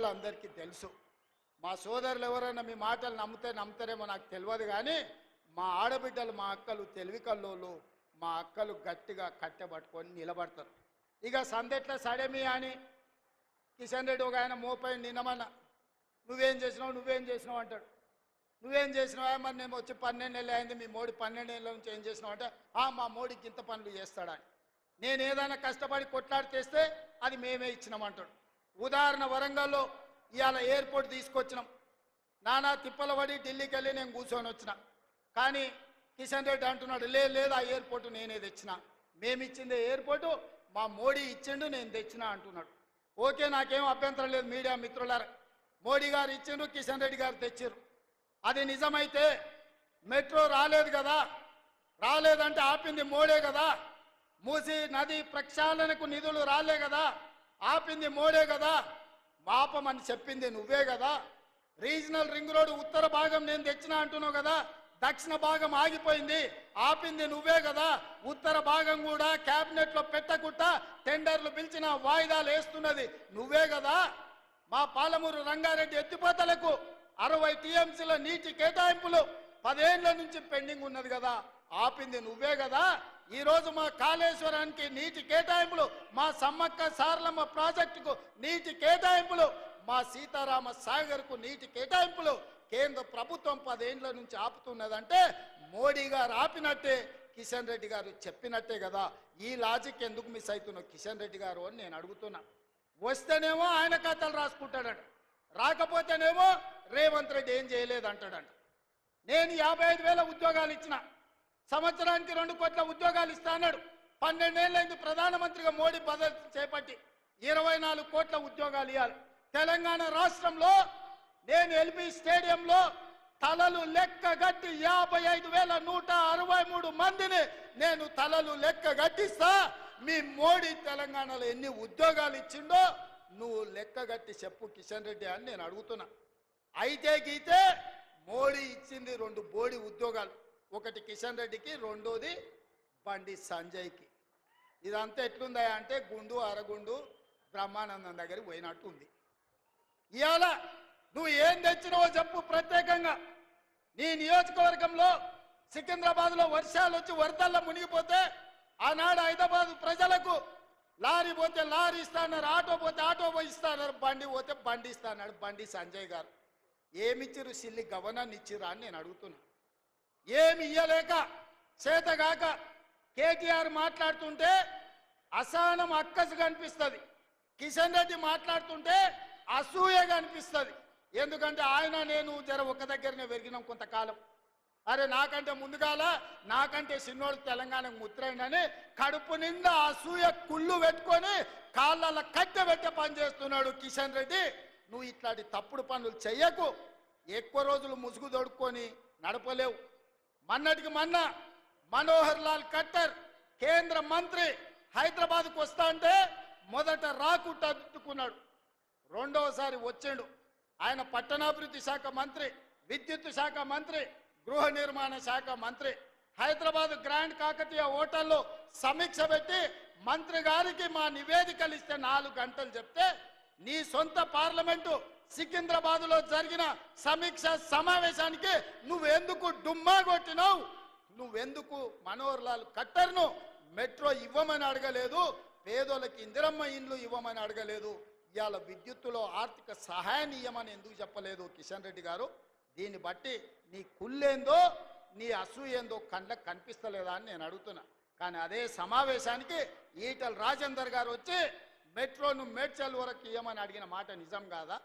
విషయాలు అందరికీ తెలుసు. మా సోదరులు ఎవరైనా మీ మాటలు నమ్ముతారేమో నాకు తెలియదు, కానీ మా ఆడబిడ్డలు, మా అక్కలు తెలివి కల్లోళ్ళు, మా అక్కలు గట్టిగా కట్టెబట్టుకొని నిలబడతారు. ఇక సందెట్లా సడేమి అని కిషన్ రెడ్డి ఒక ఆయన మోపై నిన్నమన్నా నువ్వేం చేసినావు అంటాడు. నువ్వేం చేసినావా? మరి నేను వచ్చి 12 నెలలు అయింది, మీ మోడీ 12 నెలల నుంచి ఏం చేసినావు అంటే మా మోడీకి ఇంత పనులు చేస్తాడని. నేను ఏదైనా కష్టపడి కొట్లాడి తెస్తే అది మేమే ఇచ్చినామంటాడు. ఉదాహరణ, వరంగల్లో ఇవాళ ఎయిర్పోర్ట్ తీసుకొచ్చినాం. నానా తిప్పల పడి ఢిల్లీకి వెళ్ళి నేను కూర్చొని వచ్చిన. కానీ కిషన్ రెడ్డి అంటున్నాడు, లేదు ఆ ఎయిర్పోర్టు నేనే తెచ్చిన, మేమిచ్చిందే ఎయిర్పోర్టు, మా మోడీ ఇచ్చిండు, నేను తెచ్చిన అంటున్నాడు. ఓకే, నాకేం అభ్యంతరం లేదు. మీడియా మిత్రులారా, మోడీ గారు ఇచ్చిండ్రు, కిషన్ రెడ్డి గారు తెచ్చారు. అది నిజమైతే మెట్రో రాలేదు కదా, రాలేదంటే ఆపింది మోడే కదా. మూసి నది ప్రక్షాళనకు నిధులు రాలే కదా, ఆపింది మోడే కదా. ఆపమని చెప్పింది నువ్వే కదా. రీజనల్ రింగ్ రోడ్ ఉత్తర భాగం నేను తెచ్చినా అంటున్నావు కదా, దక్షిణ భాగం ఆగిపోయింది, ఆపింది నువ్వే కదా. ఉత్తర భాగం కూడా క్యాబినెట్లో పెట్టకుండా టెండర్లు పిలిచిన వాయిదాలు వేస్తున్నది నువ్వే కదా. మా పాలమూరు రంగారెడ్డి ఎత్తిపోతలకు 60 టీఎంసీల నీటి కేటాయింపులు 10 ఏళ్ల నుంచి పెండింగ్ ఉన్నది కదా, ఆపింది నువ్వే కదా. ఈరోజు మా కాళేశ్వరానికి నీటి కేటాయింపులు, మా సమ్మక్క సారలమ్మ ప్రాజెక్టుకు నీటి కేటాయింపులు, మా సీతారామ సాగర్కు నీటి కేటాయింపులు కేంద్ర ప్రభుత్వం 10 ఏళ్ల నుంచి ఆపుతున్నదంటే మోడీ గారు ఆపినట్టే, కిషన్ రెడ్డి గారు చెప్పినట్టే కదా. ఈ లాజిక్ ఎందుకు మిస్ అవుతున్నావు కిషన్ రెడ్డి గారు అని నేను అడుగుతున్నా. వస్తేనేమో ఆయన ఖాతాలు రాసుకుంటాడట, రాకపోతేనేమో రేవంత్ రెడ్డి ఏం చేయలేదు అంటాడంట. నేను 55,000 ఉద్యోగాలు ఇచ్చిన, సంవత్సరానికి 2 కోట్ల ఉద్యోగాలు ఇస్తా అన్నాడు. 12 ఏళ్ళైంది ప్రధానమంత్రిగా మోడీ పదవి చేపట్టి 24 కోట్ల ఉద్యోగాలు ఇవ్వాలి. తెలంగాణ రాష్ట్రంలో నేను ఎల్బీ స్టేడియంలో తలలు లెక్క గట్టి 55,163 మందిని నేను తలలు లెక్క గట్టిస్తా. మీ మోడీ తెలంగాణలో ఎన్ని ఉద్యోగాలు ఇచ్చిండో నువ్వు లెక్క గట్టి చెప్పు కిషన్ రెడ్డి అని నేను అడుగుతున్నా. అయితే గీతే మోడీ ఇచ్చింది 2 బోడి ఉద్యోగాలు, ఒకటి కిషన్ రెడ్డికి, రెండోది బండి సంజయ్కి. ఇదంతా ఎట్లుందా అంటే గుండు అరగుండు బ్రహ్మానందం దగ్గరికి పోయినట్టు ఉంది. ఇవాళ నువ్వు ఏం తెచ్చినావో చెప్పు. ప్రత్యేకంగా నీ నియోజకవర్గంలో సికింద్రాబాద్లో వర్షాలు వచ్చి వరదల్లో మునిగిపోతే ఆనాడు హైదరాబాద్ ప్రజలకు లారీ పోతే లారీ ఇస్తాన్నారు, ఆటో పోతే ఆటో ఇస్తాన్నారు, బండి పోతే బండి ఇస్తాన్నాడు బండి సంజయ్ గారు. ఏమిచ్చిరు? సిల్లి గవర్నర్ ఇచ్చిరా అని నేను అడుగుతున్నా. ఏమి ఇయ్యలేక చేతగాక కేటీఆర్ మాట్లాడుతుంటే అసహనం అక్కసు కనిపిస్తుంది, కిషన్ రెడ్డి మాట్లాడుతుంటే అసూయగా అనిపిస్తుంది. ఎందుకంటే ఆయన నేను జర ఒక దగ్గరనే పెరిగినాం కొంతకాలం. అరే నాకంటే ముందుగాల నాకంటే చిన్నోడు తెలంగాణకు ముద్రైందని కడుపు నిండా అసూయ కుళ్ళు పెట్టుకొని కాళ్ళ కట్టె పెట్టే పని చేస్తున్నాడు కిషన్ రెడ్డి. నువ్వు ఇట్లాంటి తప్పుడు పనులు చెయ్యకు. ఎక్కువ రోజులు ముసుగు దొడుక్కొని నడపలేవు. మొన్నటికి మొన్న మనోహర్ లాల్ ఖట్టర్ కేంద్ర మంత్రి హైదరాబాద్కు వస్తా అంటే మొదట రాకుండా అడ్డుకున్నాడు, రెండోసారి వచ్చిండు. ఆయన పట్టణాభివృద్ధి శాఖ మంత్రి, విద్యుత్ శాఖ మంత్రి, గృహ నిర్మాణ శాఖ మంత్రి. హైదరాబాద్ గ్రాండ్ కాకతీయ హోటల్లో సమీక్ష పెట్టి మంత్రి గారికి మా నివేదికలు ఇస్తే 4 గంటలు చెప్తే నీ సొంత పార్లమెంటు సికింద్రాబాద్లో జరిగిన సమీక్ష సమావేశానికి నువ్వెందుకు డుమ్మా కొట్టినావు? నువ్వెందుకు మనోహర్ లాల్ ఖట్టర్ను మెట్రో ఇవ్వమని అడగలేదు, పేదోళ్ళకి ఇందిరమ్మ ఇండ్లు ఇవ్వమని అడగలేదు, ఇవాళ విద్యుత్తులో ఆర్థిక సహాయాన్ని ఇవ్వమని ఎందుకు చెప్పలేదు కిషన్ రెడ్డి గారు? దీన్ని బట్టి నీ కుళ్ళేందో నీ అసూయేందో కళ్ళకు కనిపిస్తలేదా అని నేను అడుగుతున్నా. కానీ అదే సమావేశానికి ఈటల రాజేందర్ గారు వచ్చి మెట్రోను మేడ్చల్ వరకు ఇవ్వమని అడిగిన మాట నిజం కాదా?